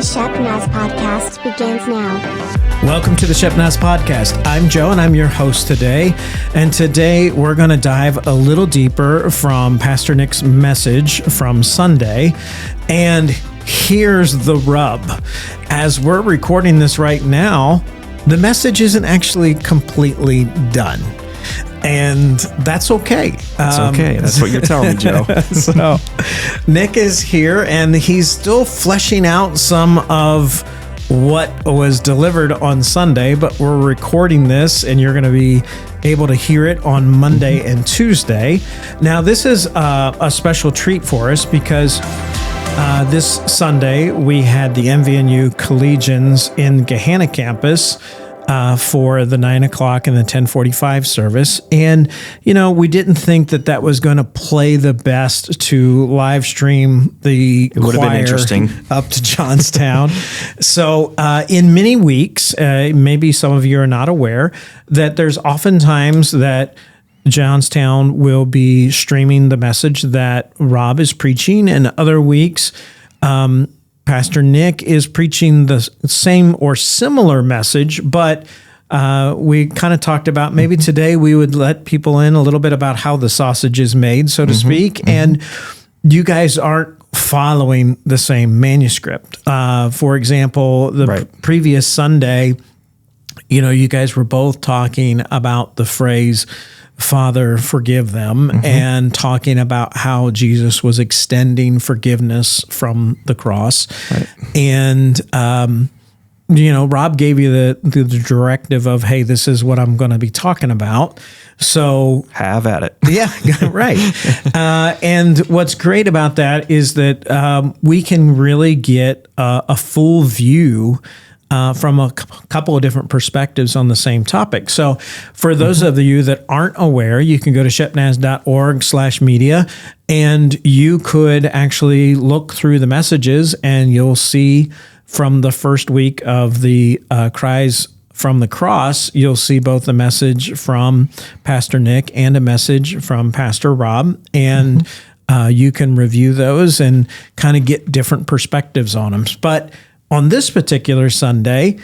The Shepnaz Podcast begins now. Welcome to the Shepnaz Podcast. I'm Joe, and I'm your host today. And today we're going to dive a little deeper from Pastor Nick's message from Sunday. And here's the rub. As we're recording this right now, the message isn't actually completely done. And that's okay. That's okay. That's what you're telling me, Joe. So Nick is here, and he's still fleshing out some of what was delivered on Sunday, but we're recording this, and you're going to be able to hear it on Monday and Tuesday. Now, this is a special treat for us because this Sunday we had the MVNU Collegians in Gahanna campus for the 9 o'clock and the 10:45 service. And, you know, we didn't think that that was going to play the best to live stream the choir up to Johnstown. So in many weeks, maybe some of you are not aware, that there's oftentimes that Johnstown will be streaming the message that Rob is preaching, and other weeks, Pastor Nick is preaching the same or similar message, but we kind of talked about maybe today we would let people in a little bit about how the sausage is made, so to speak, and you guys aren't following the same manuscript. For example, the previous Sunday, you know, you guys were both talking about the phrase, Father, forgive them, and talking about how Jesus was extending forgiveness from the cross. Right. And, you know, Rob gave you the directive of, hey, this is what I'm going to be talking about. So have at it. Yeah, right. And what's great about that is that we can really get a full view from a couple of different perspectives on the same topic. So for those of you that aren't aware, you can go to shepnaz.org/media, and you could actually look through the messages, and you'll see from the first week of the Cries from the Cross, you'll see both a message from Pastor Nick and a message from Pastor Rob. And you can review those and kind of get different perspectives on them. But on this particular Sunday,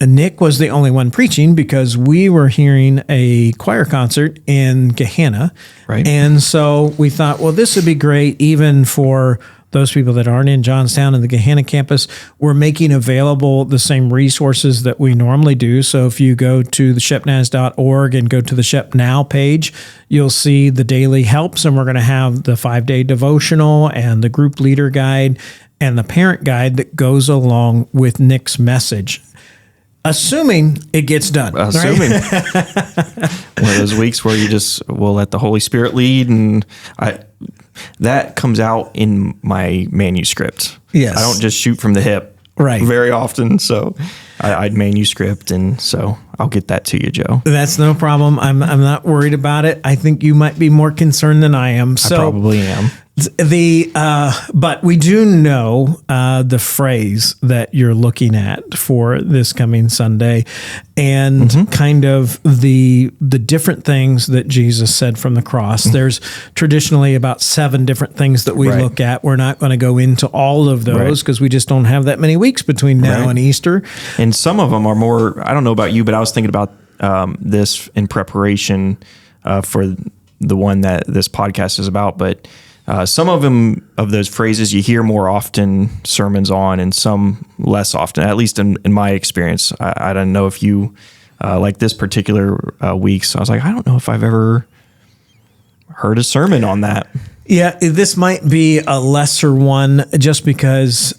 Nick was the only one preaching because we were hearing a choir concert in Gahanna. Right. And so we thought, well, this would be great even for those people that aren't in Johnstown and the Gahanna campus. We're making available the same resources that we normally do. So if you go to the shepnaz.org and go to the Shep Now page, you'll see the daily helps, and we're going to have the 5-day devotional and the group leader guide and the parent guide that goes along with Nick's message. Assuming it gets done. Assuming. Right? One of those weeks where you just will let the Holy Spirit lead, and that comes out in my manuscript. Yes. I don't just shoot from the hip very often, so I'd manuscript, and so I'll get that to you, Joe. That's no problem. I'm not worried about it. I think you might be more concerned than I am. So I probably am. But we do know the phrase that you're looking at for this coming Sunday, and kind of the different things that Jesus said from the cross. There's traditionally about 7 different things that we look at. We're not going to go into all of those because we just don't have that many weeks between now and Easter. And some of them are more, I don't know about you, but I was thinking about this in preparation for the one that this podcast is about, but some of them, of those phrases, you hear more often sermons on, and some less often, at least in my experience. I don't know if you, like this particular week, so I was like, I don't know if I've ever heard a sermon on that. Yeah, this might be a lesser one just because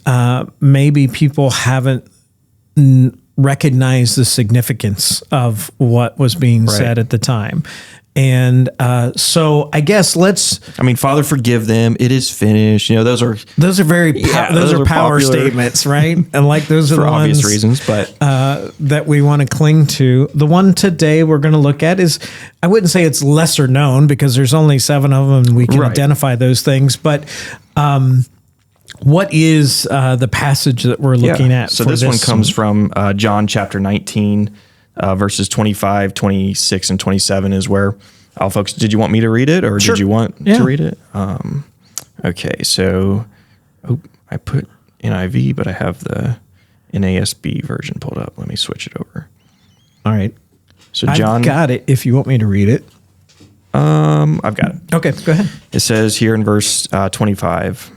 maybe people haven't recognized the significance of what was being said at the time. And so I guess Father, forgive them. It is finished. You know, those are very those are power popular statements, right? And like those are for the obvious ones, reasons, but that we want to cling to. The one today we're going to look at is, I wouldn't say it's lesser known because there's only 7 of them and we can identify those things, but what is the passage that we're looking at? So this one comes from John chapter 19. Verses 25, 26, and 27 is where I'll focus. Did you want me to read it, or did you want to read it? Okay, so I put NIV, but I have the NASB version pulled up. Let me switch it over. All right. So John, I've got it if you want me to read it. I've got it. Okay, go ahead. It says here in verse 25,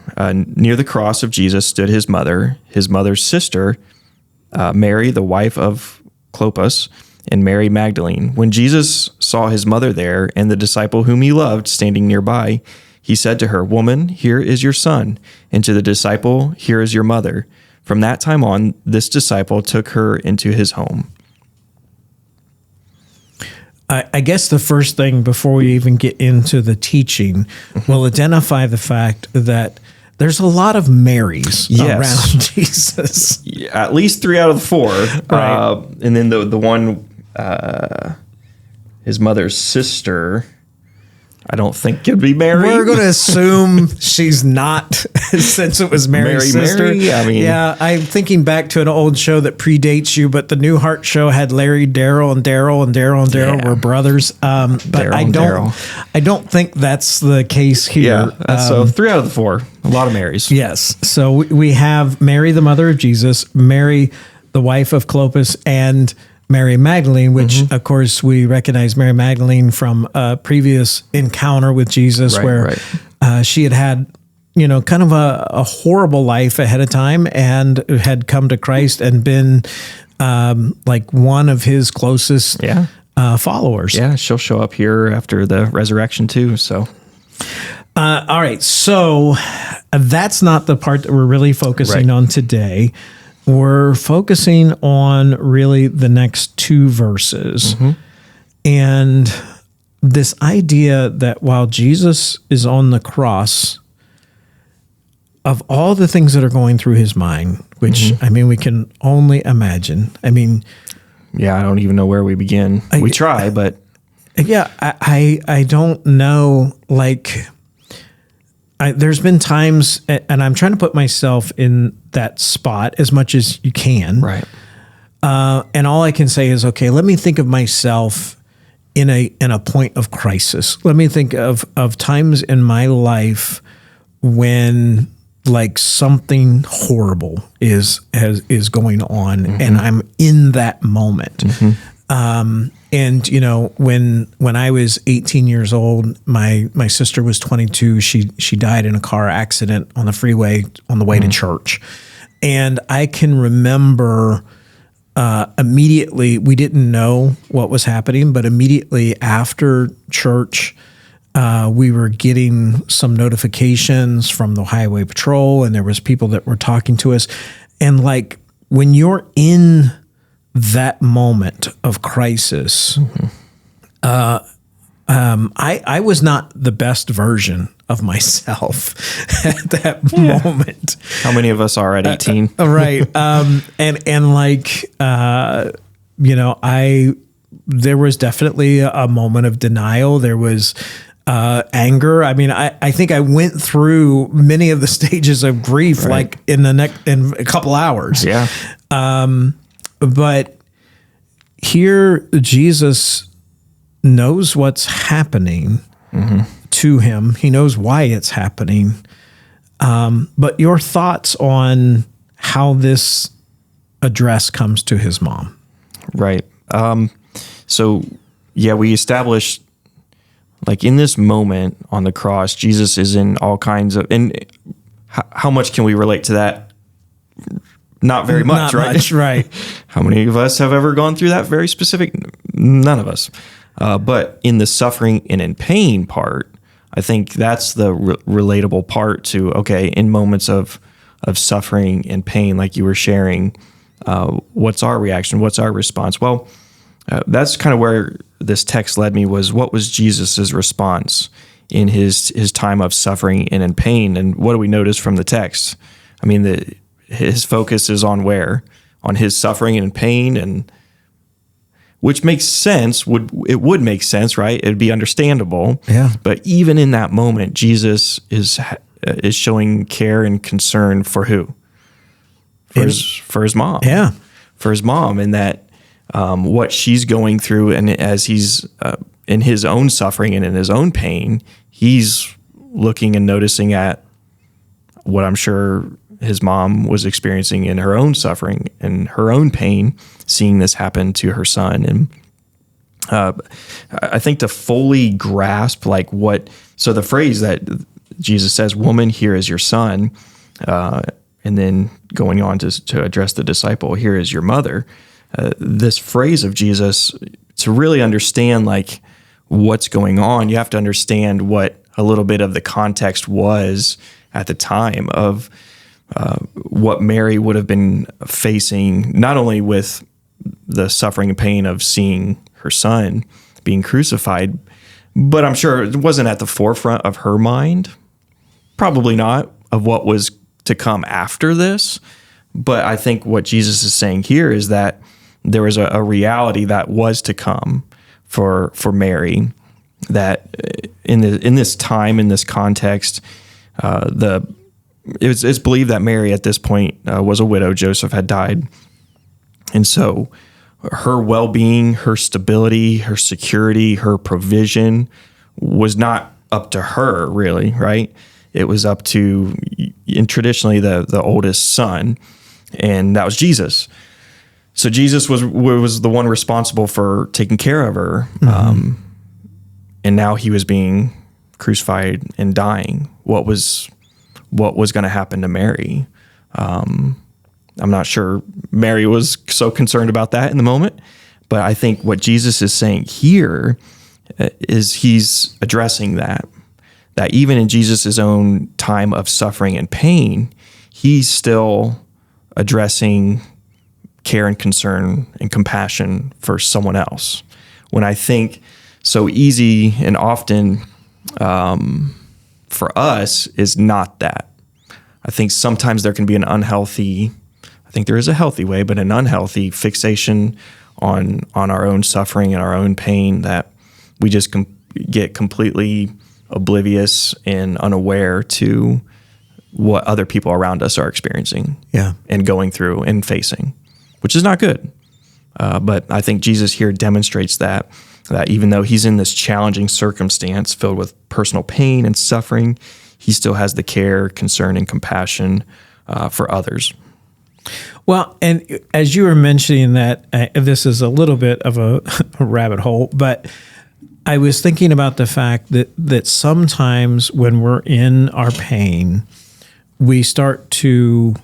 near the cross of Jesus stood his mother's sister, Mary, the wife of Clopas, and Mary Magdalene. When Jesus saw his mother there and the disciple whom he loved standing nearby, he said to her, "Woman, here is your son," and to the disciple, "Here is your mother." From that time on, this disciple took her into his home. I guess the first thing before we even get into the teaching, we'll identify the fact that there's a lot of Marys around Jesus. Yeah, at least 3 out of the 4. Right. And then the one, his mother's sister, I don't think could be Mary. We're going to assume she's not, since it was Mary's sister. Mary? I mean, yeah, I'm thinking back to an old show that predates you, but the Newhart show had Larry, Daryl, and Daryl were brothers. But I don't think that's the case here. Yeah, so 3 out of the 4, a lot of Marys. Yes. So we have Mary, the mother of Jesus, Mary, the wife of Clopas, and Mary Magdalene, which of course we recognize Mary Magdalene from a previous encounter with Jesus, where she had kind of a horrible life ahead of time and had come to Christ and been like one of his closest followers. Yeah, she'll show up here after the resurrection too. So, all right, so that's not the part that we're really focusing on today. We're focusing on really the next 2 verses. And this idea that while Jesus is on the cross, of all the things that are going through his mind, which, I mean, we can only imagine. I mean, yeah, I don't even know where we begin. We try, but. Yeah, I don't know, like... there's been times, and I'm trying to put myself in that spot as much as you can. Right. And all I can say is, okay, let me think of myself in a point of crisis. Let me think of times in my life when like something horrible is going on, and I'm in that moment. And when I was 18 years old, my sister was 22. She died in a car accident on the freeway on the way to church. And I can remember immediately, we didn't know what was happening, but immediately after church, we were getting some notifications from the highway patrol, and there was people that were talking to us. And like when you're in that moment of crisis, I was not the best version of myself at that moment. How many of us are at 18? Right. There was definitely a moment of denial. There was anger. I mean, I think I went through many of the stages of grief, like in a couple hours. Yeah. But here, Jesus knows what's happening to him. He knows why it's happening. But your thoughts on how this address comes to his mom? Right. So, we established, like in this moment on the cross, Jesus is in all kinds of, and how much can we relate to that? Not very much, right? Right. How many of us have ever gone through that very specific? None of us. But in the suffering and in pain part, I think that's the relatable part to, okay, in moments of suffering and pain, like you were sharing, what's our reaction? What's our response? Well, that's kind of where this text led me, was what was Jesus's response in his time of suffering and in pain? And what do we notice from the text? I mean, his focus is on where? On his suffering and pain, and which makes sense. It would make sense, right? It'd be understandable. Yeah. But even in that moment, Jesus is showing care and concern for who? For his mom. Yeah. For his mom, and that what she's going through, and as he's in his own suffering and in his own pain, he's looking and noticing at what I'm sure his mom was experiencing in her own suffering and her own pain, seeing this happen to her son. And I think to fully grasp so the phrase that Jesus says, "Woman, here is your son," and then going on to address the disciple, "Here is your mother." This phrase of Jesus, to really understand what's going on, you have to understand what a little bit of the context was at the time of what Mary would have been facing, not only with the suffering and pain of seeing her son being crucified, but I'm sure it wasn't at the forefront of her mind, probably not, of what was to come after this. But I think what Jesus is saying here is that there was a reality that was to come for Mary, that in this time, in this context, it's believed that Mary at this point was a widow. Joseph had died. And so her well-being, her stability, her security, her provision was not up to her, really, right? It was up to, and traditionally, the oldest son, and that was Jesus. So Jesus was the one responsible for taking care of her, and now he was being crucified and dying. What was going to happen to Mary? I'm not sure Mary was so concerned about that in the moment, but I think what Jesus is saying here is he's addressing that even in Jesus' own time of suffering and pain, he's still addressing care and concern and compassion for someone else. When I think so easy and often for us is not that. I think sometimes there can be an unhealthy, I think there is a healthy way, but an unhealthy fixation on our own suffering and our own pain that we just get completely oblivious and unaware to what other people around us are experiencing and going through and facing, which is not good. But I think Jesus here demonstrates that even though he's in this challenging circumstance filled with personal pain and suffering, he still has the care, concern, and compassion for others. Well, and as you were mentioning that, this is a little bit of a rabbit hole, but I was thinking about the fact that sometimes when we're in our pain, we start to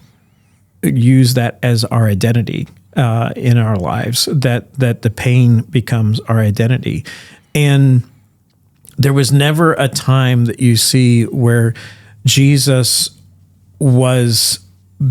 use that as our identity in our lives, that the pain becomes our identity. And there was never a time that you see where Jesus was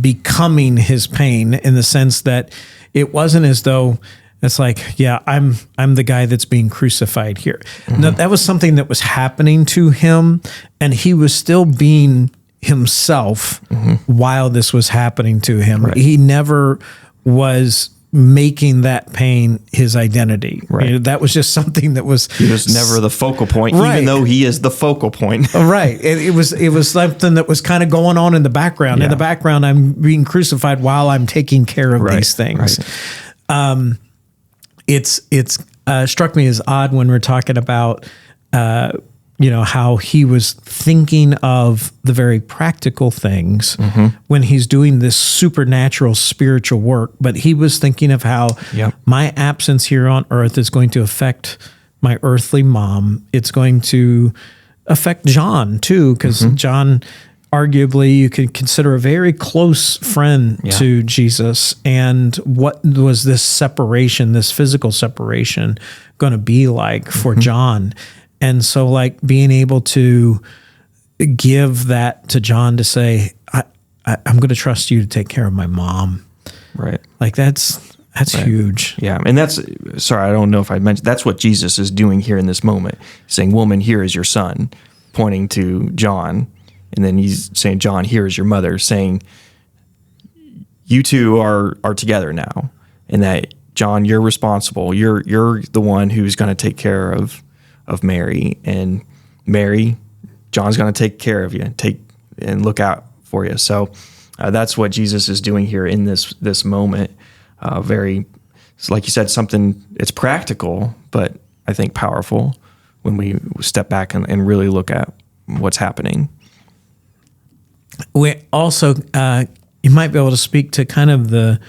becoming his pain, in the sense that it wasn't as though it's like, yeah, I'm the guy that's being crucified here. Mm-hmm. No, that was something that was happening to him, and he was still being himself while this was happening to him. Right. He never was making that pain his identity. Right. You know, that was just something that was... He was never the focal point, right, even though he is the focal point. Right. It was something that was kind of going on in the background. Yeah. In the background, I'm being crucified while I'm taking care of these things. Right. It's struck me as odd when we're talking about how he was thinking of the very practical things when he's doing this supernatural spiritual work, but he was thinking of how my absence here on earth is going to affect my earthly mom. It's going to affect John too, because John, arguably, you could consider a very close friend to Jesus. And what was this separation, this physical separation, going to be like for John? And so, being able to give that to John to say, I'm going to trust you to take care of my mom. Right. That's right. Huge. Yeah. And I don't know if I mentioned, that's what Jesus is doing here in this moment. He's saying, "Woman, here is your son," pointing to John. And then he's saying, "John, here is your mother," saying, you two are together now. And that, John, you're responsible. You're the one who's going to take care of Mary, and Mary, John's going to take care of you, and look out for you. So that's what Jesus is doing here in this moment. Very, like you said, something, it's practical, but I think powerful when we step back and really look at what's happening. We also you might be able to speak to kind of the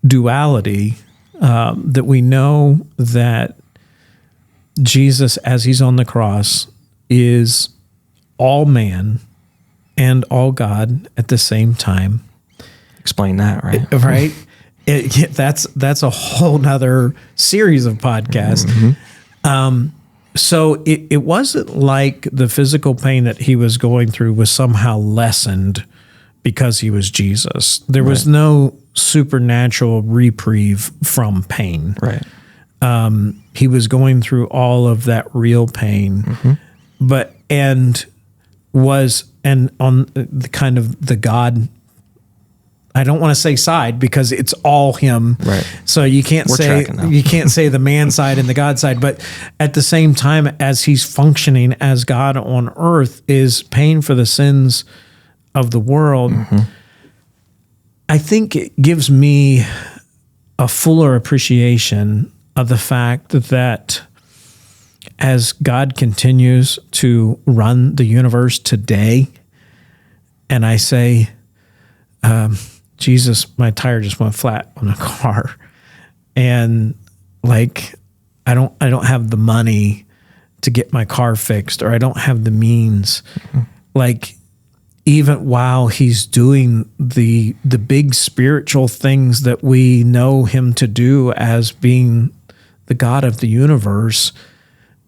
duality that we know that Jesus, as he's on the cross, is all man and all God at the same time. Explain that, right? Right? That's a whole nother series of podcasts. So it wasn't like the physical pain that he was going through was somehow lessened because he was Jesus. There was no supernatural reprieve from pain. Right. He was going through all of that real pain, and on the kind of the God, I don't want to say side because it's all him. Right. So you can't say the man side and the God side, but at the same time as he's functioning as God on earth is paying for the sins of the world. I think it gives me a fuller appreciation of the fact that as God continues to run the universe today, and I say, Jesus, my tire just went flat on a car, and like I don't have the money to get my car fixed, or I don't have the means. Like even while he's doing the big spiritual things that we know him to do as being the God of the universe,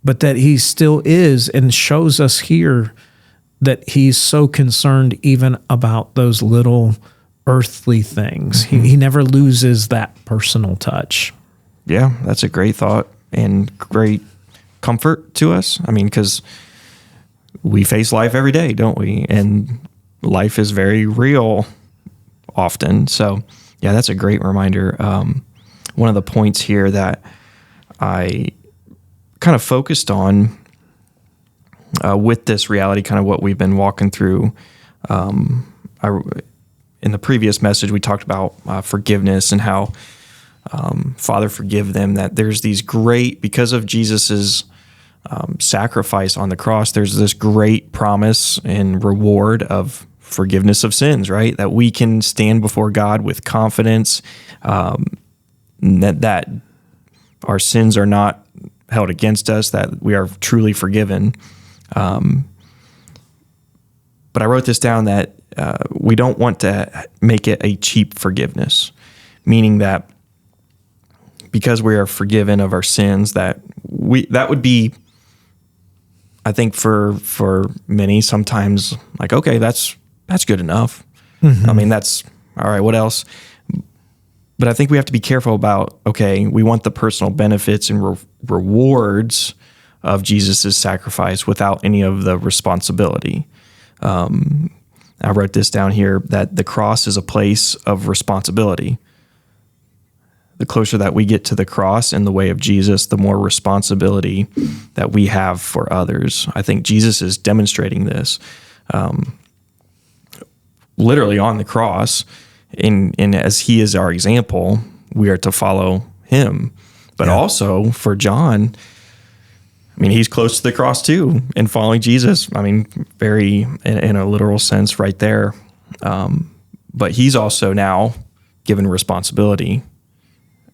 but that he still is and shows us here that he's so concerned even about those little earthly things. He never loses that personal touch. Yeah, that's a great thought and great comfort to us. I mean, because we face life every day, don't we? And life is very real often. So, yeah, that's a great reminder. One of the points here that I kind of focused on with this reality, kind of what we've been walking through. In the previous message, we talked about forgiveness and how Father, forgive them. That there's these great, because of Jesus's sacrifice on the cross, there's this great promise and reward of forgiveness of sins, right? That we can stand before God with confidence, that our sins are not held against us, that we are truly forgiven. But I wrote this down that we don't want to make it a cheap forgiveness, meaning that because we are forgiven of our sins, that would be, I think for many sometimes like, okay, that's good enough. I mean, that's all right. What else? But I think we have to be careful about, okay, we want the personal benefits and rewards of Jesus's sacrifice without any of the responsibility. I wrote this down here, that the cross is a place of responsibility. The closer that we get to the cross and the way of Jesus, the more responsibility that we have for others. I think Jesus is demonstrating this literally on the cross. And as he is our example, we are to follow him. But also for John, I mean, he's close to the cross too, and following Jesus. I mean, very in a literal sense right there. But he's also now given responsibility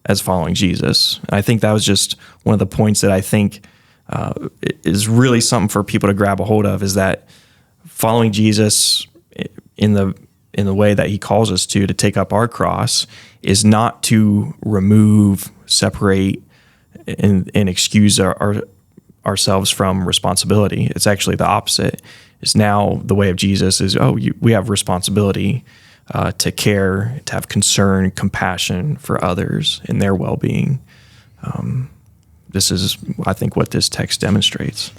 as following Jesus. And I think that was just one of the points that I think is really something for people to grab a hold of, is that following Jesus in the way that he calls us to take up our cross is not to remove, separate, and excuse ourselves from responsibility. It's actually the opposite. It's now the way of Jesus is, we have responsibility to care, to have concern, compassion for others and their well-being. This is, I think, what this text demonstrates.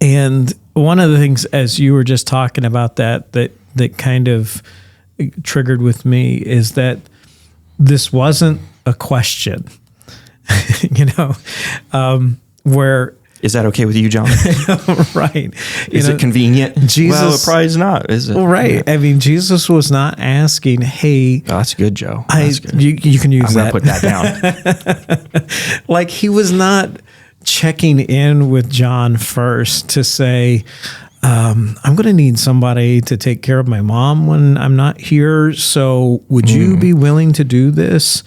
And one of the things, as you were just talking about that kind of triggered with me, is that this wasn't a question, where... Is that okay with you, John? Right. Is it convenient? Jesus, well, it probably is not, is it? Well, right. Yeah. I mean, Jesus was not asking, hey... Oh, that's good, Joe. That's good. You can use that. I'm going to put that down. Like, he was not checking in with John first to say, I'm going to need somebody to take care of my mom when I'm not here. So would you be willing to do this?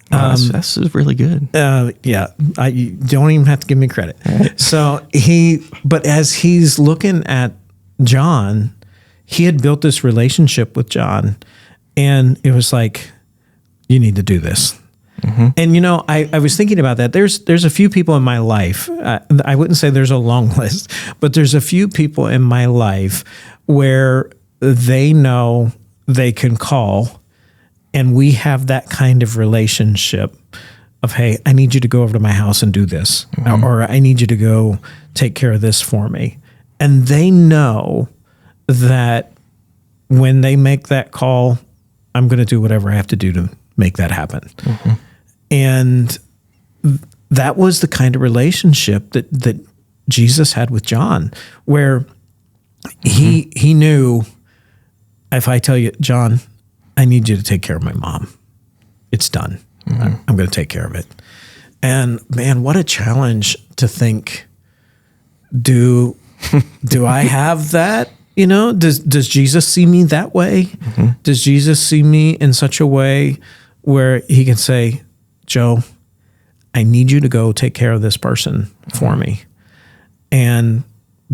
That's really good. Yeah, you don't even have to give me credit. Right. So but as he's looking at John, he had built this relationship with John, and it was like, you need to do this. Mm-hmm. And I was thinking about that. There's a few people in my life. I wouldn't say there's a long list, but there's a few people in my life where they know they can call, and we have that kind of relationship of, hey, I need you to go over to my house and do this, mm-hmm. or I need you to go take care of this for me. And they know that when they make that call, I'm going to do whatever I have to do to make that happen. Mm-hmm. And that was the kind of relationship that Jesus had with John, where he knew, if I tell you, John, I need you to take care of my mom, it's done. Mm-hmm. I'm going to take care of it. And man, what a challenge to think, do I have that? Does Jesus see me that way? Mm-hmm. Does Jesus see me in such a way where he can say, Joe, I need you to go take care of this person for me, and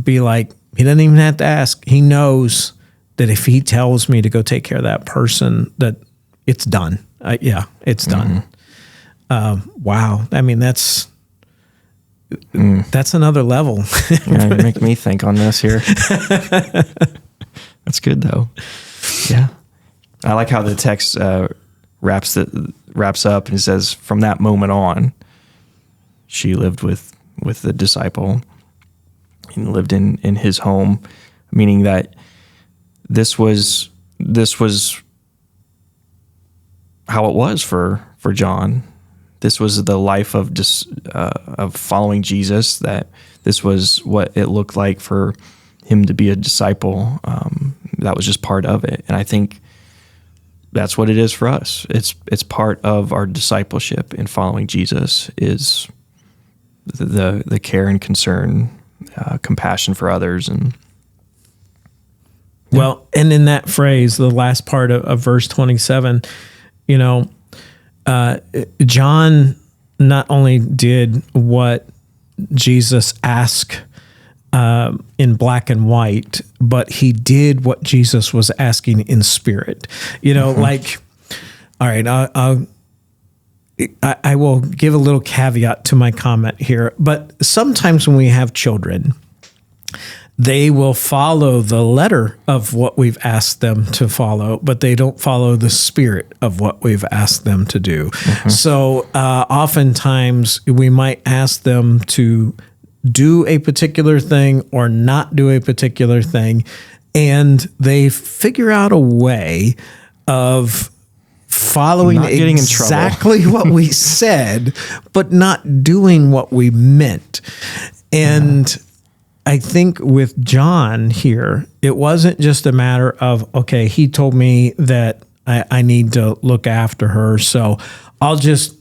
be like, he doesn't even have to ask. He knows that if he tells me to go take care of that person, that it's done. It's done. Wow. I mean, that's another level. Yeah, you make me think on this here. That's good though. Yeah. I like how the text wraps up and it says, from that moment on, she lived with the disciple and lived in his home, meaning that this was how it was for John. This was the life of following Jesus, that this was what it looked like for him to be a disciple. That was just part of it. And I think that's what it is for us. It's part of our discipleship in following Jesus is the care and concern, compassion for others. And well, and in that phrase, the last part of verse 27, John not only did what Jesus asked in black and white, but he did what Jesus was asking in spirit. Mm-hmm. Like, all right, I will give a little caveat to my comment here, but sometimes when we have children, they will follow the letter of what we've asked them to follow, but they don't follow the spirit of what we've asked them to do. Mm-hmm. So oftentimes we might ask them to do a particular thing or not do a particular thing, and they figure out a way of following exactly what we said, but not doing what we meant. And I think with John here, it wasn't just a matter of, okay, he told me that I need to look after her, so I'll just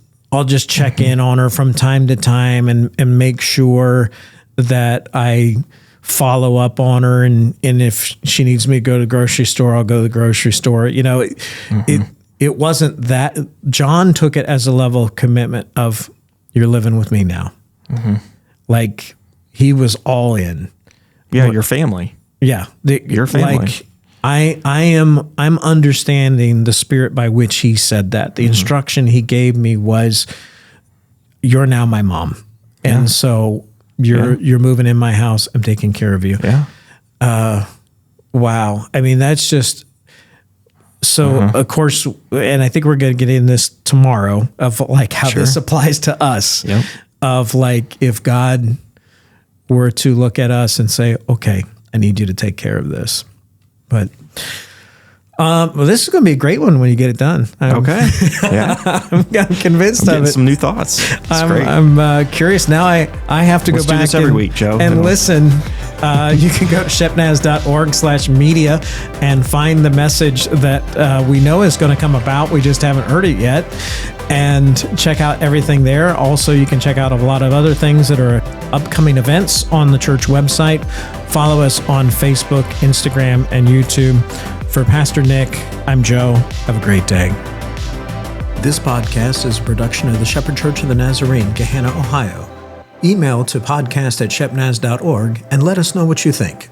check in on her from time to time and make sure that I follow up on her, and if she needs me to go to the grocery store, I'll go to the grocery store. It wasn't that. John took it as a level of commitment of, you're living with me now. Mm-hmm. Like, he was all in. Yeah, your family. Yeah, your family. Like, I'm understanding the spirit by which he said that. The instruction he gave me was, you're now my mom, and so you're moving in my house. I'm taking care of you. Yeah. Wow. I mean, that's just so. Of course, and I think we're going to get in this tomorrow of like how this applies to us. Yep. Of like, if God were to look at us and say, okay, I need you to take care of this. But well, this is going to be a great one when you get it done. Okay. Yeah. I'm convinced of it. Some new thoughts. That's great. I'm curious now. I have to go back do this every week, Joe. and listen you can go to shepnaz.org/media and find the message that we know is going to come about. We just haven't heard it yet. And check out everything there. Also, you can check out a lot of other things that are upcoming events on the church website. Follow us on Facebook, Instagram, and YouTube. For Pastor Nick, I'm Joe. Have a great day. This podcast is a production of the Shepherd Church of the Nazarene, Gahanna, Ohio. Email to podcast@shepnaz.org and let us know what you think.